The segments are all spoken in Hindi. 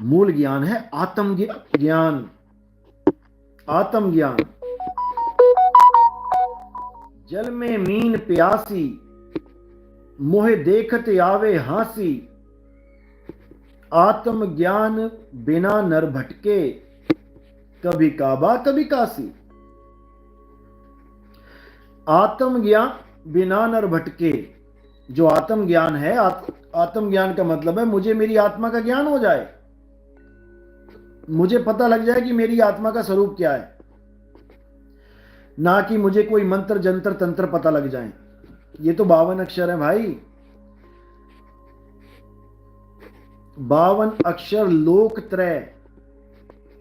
मूल ज्ञान है ज्ञान। आत्मज्ञान। जल में मीन प्यासी, मोह देखत आवे हासी। आत्मज्ञान बिना नर भटके, कभी काबा कभी काशी। आत्मज्ञान बिना नर भटके। जो आत्मज्ञान है, आत्मज्ञान का मतलब है मुझे मेरी आत्मा का ज्ञान हो जाए, मुझे पता लग जाए कि मेरी आत्मा का स्वरूप क्या है, ना कि मुझे कोई मंत्र जंतर तंत्र पता लग जाए। ये तो 52 अक्षर है भाई, 52 अक्षर लोक त्रय,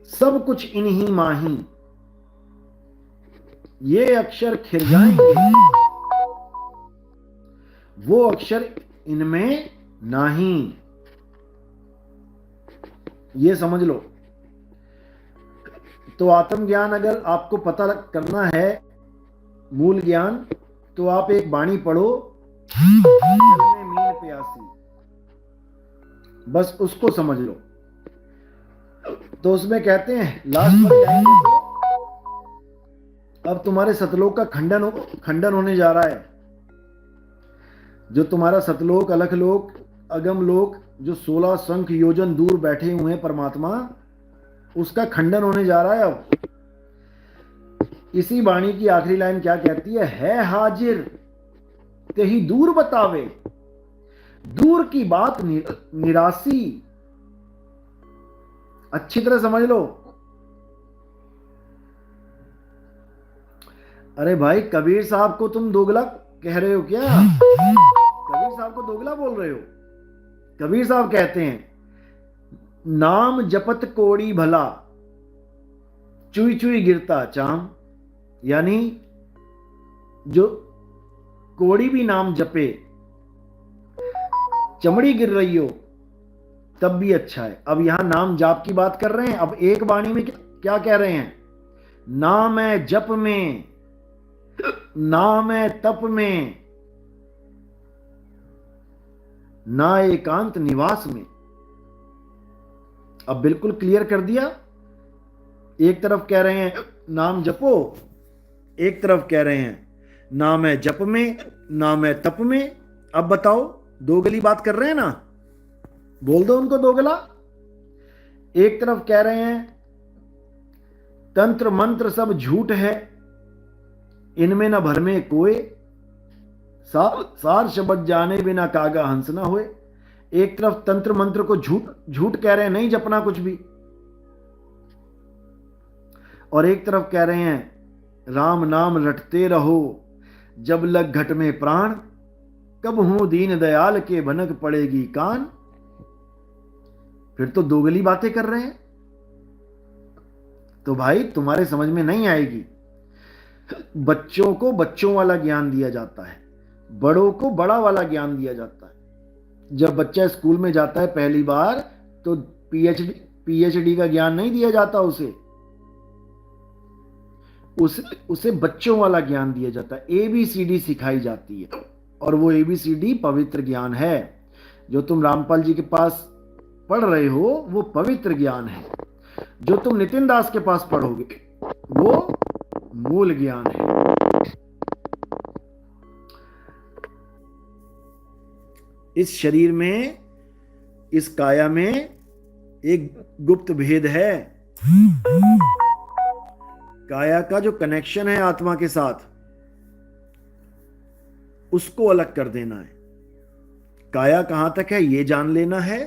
सब कुछ इन्हीं माही। ये अक्षर खिर जाएंगे, वो अक्षर इनमें नहीं। ये समझ लो। तो आत्मज्ञान अगर आपको पता करना है, मूल ज्ञान, तो आप एक वाणी पढ़ो, जल में मीन प्यासी, बस उसको समझ लो। तो उसमें कहते हैं लास्ट पर जाएंगे तो अब तुम्हारे सतलोक का खंडन होने जा रहा है। जो तुम्हारा सतलोक, अलखलोक, अगमलोक, जो 16 संख योजन दूर बैठे हुए हैं परमात्मा, उसका खंडन होने जा रहा है अब। इसी वाणी की आखिरी लाइन क्या कहती है हाजिर तेही दूर बतावे, दूर की बात निरासी। अच्छी तरह समझ लो। अरे भाई, कबीर साहब को तुम दोगला कह रहे हो क्या? कबीर साहब को दोगला बोल रहे हो? कबीर साहब कहते हैं नाम जपत कोड़ी भला, चुई चुई गिरता चाम। यानी जो कोड़ी भी नाम जपे, चमड़ी गिर रही हो तब भी अच्छा है। अब यहां नाम जाप की बात कर रहे हैं। अब एक वाणी में क्या कह रहे हैं? ना मैं जप में, ना मैं तप में, ना एकांत निवास में। अब बिल्कुल क्लियर कर दिया। एक तरफ कह रहे हैं नाम जपो, एक तरफ कह रहे हैं ना मैं जप में, ना मैं तप में। अब बताओ, दोगली बात कर रहे हैं ना? बोल दो उनको दोगला। एक तरफ कह रहे हैं तंत्र मंत्र सब झूठ है, इनमें न भर में कोई, सार शब्द जाने बिना कागा हंस ना होए। एक तरफ तंत्र मंत्र को झूठ कह रहे हैं, नहीं जपना कुछ भी। और एक तरफ कह रहे हैं राम नाम रटते रहो, जब लग घट में प्राण, कब हूं दीन दयाल के भनक पड़ेगी कान। फिर तो दोगली बातें कर रहे हैं। तो भाई तुम्हारे समझ में नहीं आएगी। बच्चों को बच्चों वाला ज्ञान दिया जाता है, बड़ों को बड़ा वाला ज्ञान दिया जाता है। जब बच्चा स्कूल में जाता है पहली बार, तो पीएचडी का ज्ञान नहीं दिया जाता उसे बच्चों वाला ज्ञान दिया जाता है। एबीसीडी सिखाई जाती है, और वो एबीसीडी पवित्र ज्ञान है। जो तुम रामपाल जी के पास पढ़ रहे हो वो पवित्र ज्ञान है। जो तुम नितिन दास के पास पढ़ोगे वो मूल ज्ञान है। इस शरीर में, इस काया में एक गुप्त भेद है। काया का जो कनेक्शन है आत्मा के साथ, उसको अलग कर देना है। काया कहां तक है ये जान लेना है,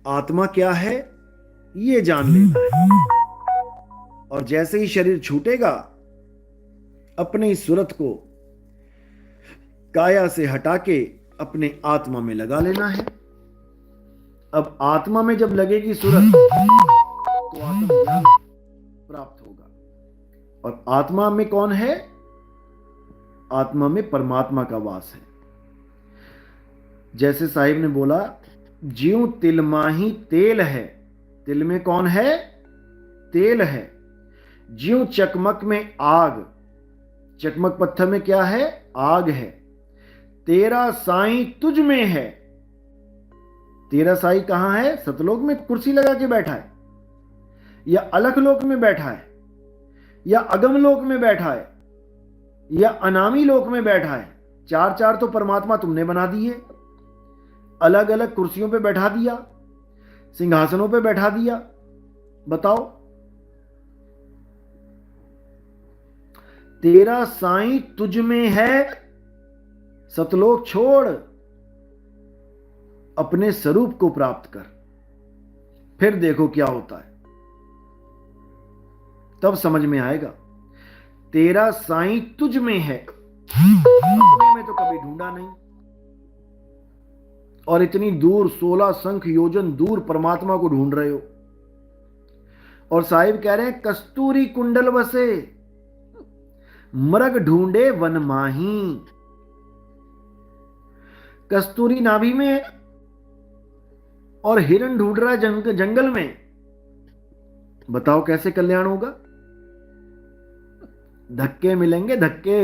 आत्मा क्या है ये जान लेना है। और जैसे ही शरीर छूटेगा, अपने इस सूरत को काया से हटा के अपने आत्मा में लगा लेना है। अब आत्मा में जब लगेगी सूरत, तो आत्मज्ञान प्राप्त होगा। और आत्मा में कौन है? आत्मा में परमात्मा का वास है। जैसे साहिब ने बोला, ज्यों तिल माही तेल है। तिल में कौन है? तेल है। ज्यों चकमक में आग, चकमक पत्थर में क्या है? आग है। तेरा साईं तुझ में है, तेरा साईं कहाँ है? सतलोक में कुर्सी लगा के बैठा है, या अलख लोक में बैठा है, या अगम लोक में बैठा है, या अनामी लोक में बैठा है? चार चार तो परमात्मा तुमने बना दिए, अलग अलग कुर्सियों पे बैठा दिया, सिंहासनों पे बैठा दिया। बताओ, तेरा साईं तुझ में है, सतलोक छोड़, अपने स्वरूप को प्राप्त कर, फिर देखो क्या होता है, तब समझ में आएगा। तेरा साईं तुझ में है, अपने में तो कभी ढूंढा नहीं, और इतनी दूर 16 संख योजन दूर परमात्मा को ढूंढ रहे हो। और साहिब कह रहे हैं कस्तूरी कुंडल बसे, मृग ढूंढे वन माही। कस्तूरी नाभि में और हिरण ढूंढ रहा है जंगल में। बताओ कैसे कल्याण होगा? धक्के मिलेंगे, धक्के,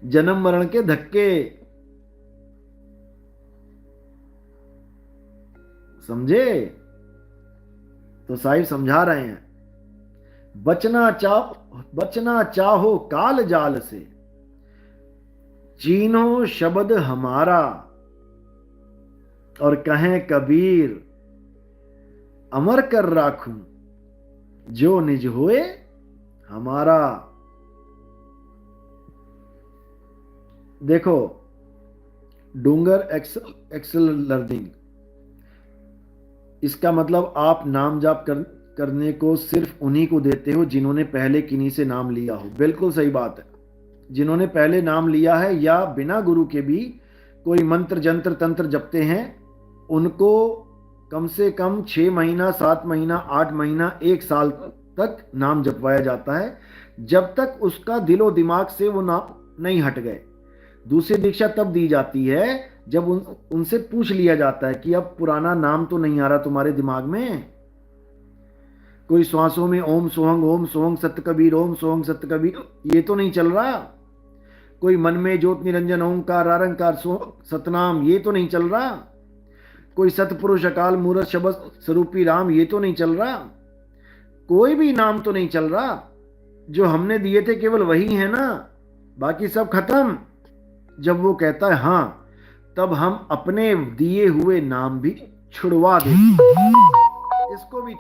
जन्म मरण के धक्के, समझे? तो साहिब समझा रहे हैं, बचना चाहो काल जाल से, चीनो शब्द हमारा, और कहें कबीर अमर कर राखूं, जो निज होए हमारा। देखो, डूंगर एक्सल लर्निंग, इसका मतलब आप नाम जाप करने को सिर्फ उन्हीं को देते हो जिन्होंने पहले किन्हीं से नाम लिया हो। बिल्कुल सही बात है। जिन्होंने पहले नाम लिया है या बिना गुरु के भी कोई मंत्र जंत्र तंत्र जपते हैं, उनको कम से कम 6 महीना, 7 महीना, 8 महीना, 1 साल तक नाम जपवाया जाता है, जब तक उसका दिलो दिमाग से वो नाम नहीं हट गए। दूसरी दीक्षा तब दी जाती है जब उनसे पूछ लिया जाता है कि अब पुराना नाम तो नहीं आ रहा तुम्हारे दिमाग में, कोई श्वासों में ओम सोहंग सत्य कबीर, ओम सोहंग सत्य कबीर, ये तो नहीं चल रहा। कोई मन में ज्योत निरंजन ओंकार आरंकार सतनाम, ये तो नहीं चल रहा। कोई सतपुरुष अकाल मूरत शब्द स्वरूपी राम, ये तो नहीं चल रहा। कोई भी नाम तो नहीं चल रहा। जो हमने दिए थे केवल वही है ना, बाकी सब खत्म। जब वो कहता है हाँ, तब हम अपने दिए हुए नाम भी छुड़वा दे, इसको भी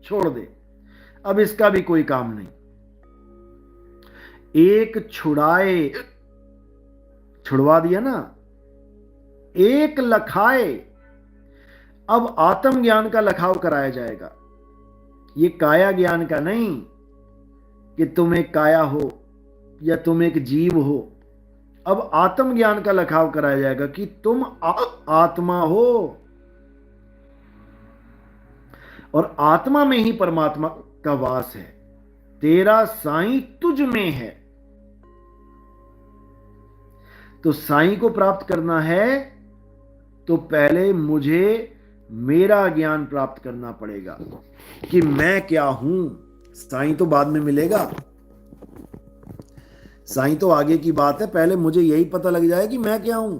छोड़ दे, अब इसका भी कोई काम नहीं। एक छुड़वा दिया ना, एक लखाए, अब आत्म ज्ञान का लखाव कराया जाएगा। ये काया ज्ञान का नहीं कि तुम एक काया हो या तुम एक जीव हो। अब आत्म ज्ञान का लखाव कराया जाएगा कि तुम आत्मा हो, और आत्मा में ही परमात्मा का वास है। तेरा साईं तुझ में है। तो साईं को प्राप्त करना है तो पहले मुझे मेरा ज्ञान प्राप्त करना पड़ेगा कि मैं क्या हूं। साईं तो बाद में मिलेगा, साईं तो आगे की बात है। पहले मुझे यही पता लग जाए कि मैं क्या हूं।